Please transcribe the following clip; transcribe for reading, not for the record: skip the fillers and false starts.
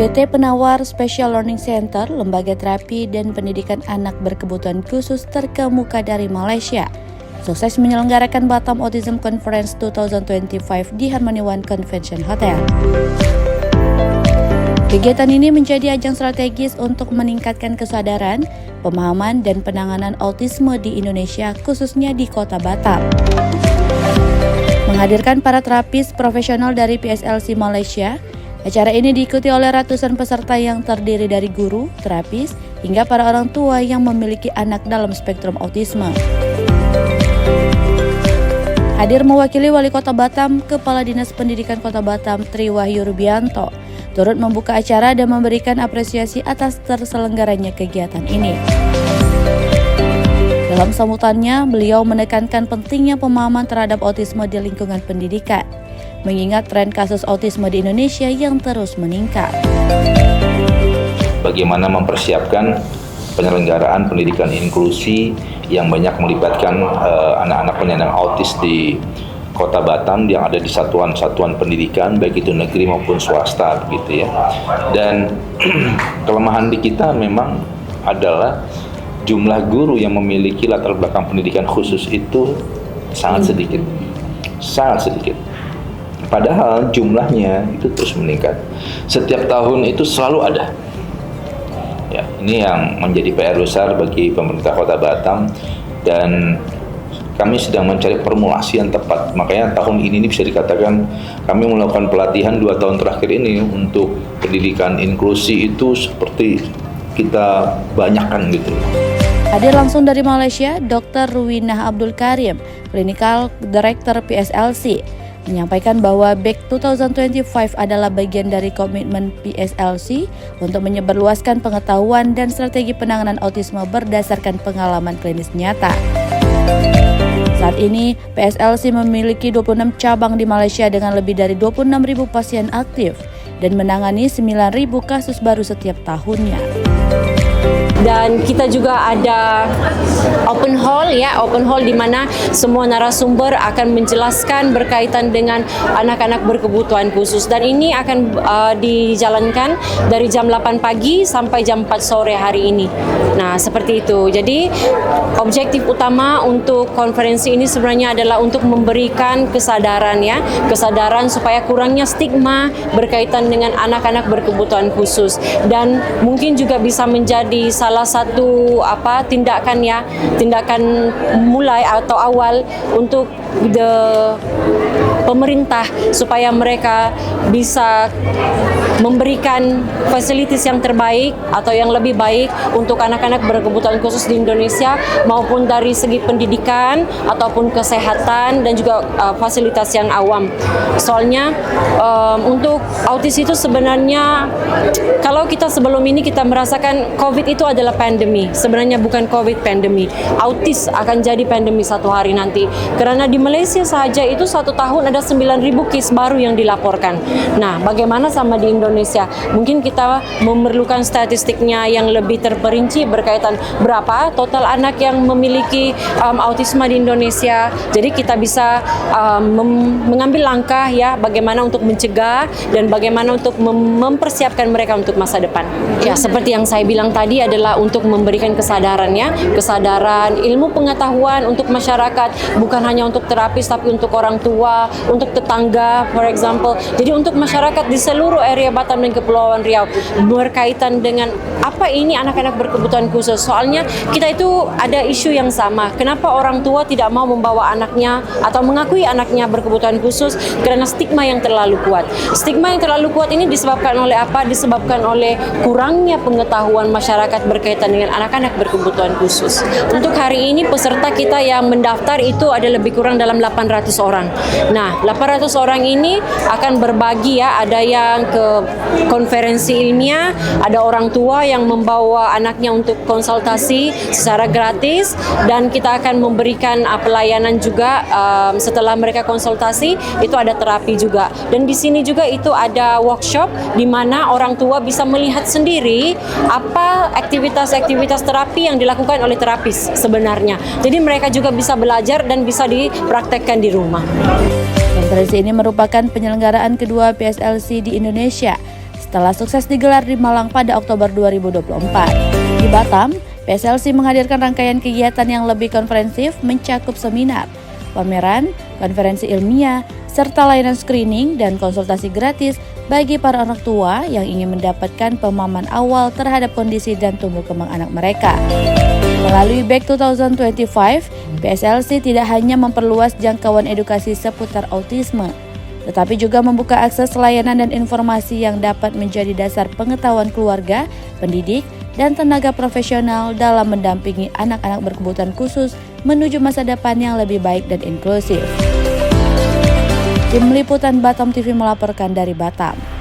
PT Penawar Special Learning Center, lembaga terapi dan pendidikan anak berkebutuhan khusus terkemuka dari Malaysia, sukses menyelenggarakan Batam Autism Conference 2025 di Harmony One Convention Hotel. Kegiatan ini menjadi ajang strategis untuk meningkatkan kesadaran, pemahaman, dan penanganan autisme di Indonesia, khususnya di Kota Batam. Menghadirkan para terapis profesional dari PSLC Malaysia, acara ini diikuti oleh ratusan peserta yang terdiri dari guru, terapis, hingga para orang tua yang memiliki anak dalam spektrum autisme. Hadir mewakili Wali Kota Batam, Kepala Dinas Pendidikan Kota Batam Tri Wahyu Rubianto, turut membuka acara dan memberikan apresiasi atas terselenggaranya kegiatan ini. Dalam sambutannya, beliau menekankan pentingnya pemahaman terhadap autisme di lingkungan pendidikan, mengingat tren kasus autisme di Indonesia yang terus meningkat. Bagaimana mempersiapkan penyelenggaraan pendidikan inklusi yang banyak melibatkan anak-anak penyandang autis di Kota Batam yang ada di satuan-satuan pendidikan, baik itu negeri maupun swasta, gitu ya. Dan kelemahan di kita memang adalah jumlah guru yang memiliki latar belakang pendidikan khusus itu sangat sedikit. Padahal jumlahnya itu terus meningkat. Setiap tahun itu selalu ada. Ya, ini yang menjadi PR besar bagi pemerintah Kota Batam, dan kami sedang mencari formulasi yang tepat. Makanya tahun ini bisa dikatakan kami melakukan pelatihan 2 tahun terakhir ini untuk pendidikan inklusi itu seperti kita banyakkan gitu. Hadir langsung dari Malaysia, Dr. Ruwinah Abdul Karim, Clinical Director PSLC, menyampaikan bahwa BEC 2025 adalah bagian dari komitmen PSLC untuk menyebarluaskan pengetahuan dan strategi penanganan autisme berdasarkan pengalaman klinis nyata. Saat ini, PSLC memiliki 26 cabang di Malaysia dengan lebih dari 26.000 pasien aktif dan menangani 9.000 kasus baru setiap tahunnya. Dan kita juga ada open hall di mana semua narasumber akan menjelaskan berkaitan dengan anak-anak berkebutuhan khusus, dan ini akan dijalankan dari jam 8 pagi sampai jam 4 sore hari ini. Nah, seperti itu. Jadi objektif utama untuk konferensi ini sebenarnya adalah untuk memberikan kesadaran supaya kurangnya stigma berkaitan dengan anak-anak berkebutuhan khusus, dan mungkin juga bisa menjadi salah satu tindakan mulai atau awal untuk pemerintah supaya mereka bisa memberikan fasilitas yang terbaik atau yang lebih baik untuk anak-anak berkebutuhan khusus di Indonesia, maupun dari segi pendidikan ataupun kesehatan dan juga fasilitas yang awam. Soalnya untuk autis itu sebenarnya, kalau kita sebelum ini kita merasakan COVID itu adalah pandemi, sebenarnya bukan COVID pandemi. Autis akan jadi pandemi satu hari nanti, karena di Malaysia saja itu 1 tahun ada 9.000 kes baru yang dilaporkan. Nah, bagaimana sama di Indonesia? Mungkin kita memerlukan statistiknya yang lebih terperinci berkaitan berapa total anak yang memiliki autisme di Indonesia. Jadi kita bisa mengambil langkah bagaimana untuk mencegah dan bagaimana untuk mempersiapkan mereka untuk masa depan. Ya, seperti yang saya bilang tadi adalah untuk memberikan kesadaran ilmu pengetahuan untuk masyarakat, bukan hanya untuk terapis tapi untuk orang tua, untuk tetangga, for example. Jadi untuk masyarakat di seluruh area Batam dan Kepulauan Riau berkaitan dengan apa ini anak-anak berkebutuhan khusus. Soalnya kita itu ada isu yang sama. Kenapa orang tua tidak mau membawa anaknya atau mengakui anaknya berkebutuhan khusus? Karena stigma yang terlalu kuat. Stigma yang terlalu kuat ini disebabkan oleh apa? Disebabkan oleh kurangnya pengetahuan masyarakat berkaitan dengan anak-anak berkebutuhan khusus. Untuk hari ini peserta kita yang mendaftar itu ada lebih kurang dalam 800 orang. Nah, 800 orang ini akan berbagi ada yang ke konferensi ilmiah, ada orang tua yang membawa anaknya untuk konsultasi secara gratis, dan kita akan memberikan pelayanan juga setelah mereka konsultasi, itu ada terapi juga. Dan di sini juga itu ada workshop di mana orang tua bisa melihat sendiri apa aktivitas-aktivitas terapi yang dilakukan oleh terapis sebenarnya. Jadi mereka juga bisa belajar dan bisa dipraktekkan di rumah. Konferensi ini merupakan penyelenggaraan kedua PSLC di Indonesia setelah sukses digelar di Malang pada Oktober 2024. Di Batam, PSLC menghadirkan rangkaian kegiatan yang lebih komprehensif mencakup seminar, pameran, konferensi ilmiah, serta layanan screening dan konsultasi gratis bagi para orang tua yang ingin mendapatkan pemahaman awal terhadap kondisi dan tumbuh kembang anak mereka. Melalui Back 2025, PSLC tidak hanya memperluas jangkauan edukasi seputar autisme, tetapi juga membuka akses layanan dan informasi yang dapat menjadi dasar pengetahuan keluarga, pendidik, dan tenaga profesional dalam mendampingi anak-anak berkebutuhan khusus menuju masa depan yang lebih baik dan inklusif. Tim Liputan Batam TV melaporkan dari Batam.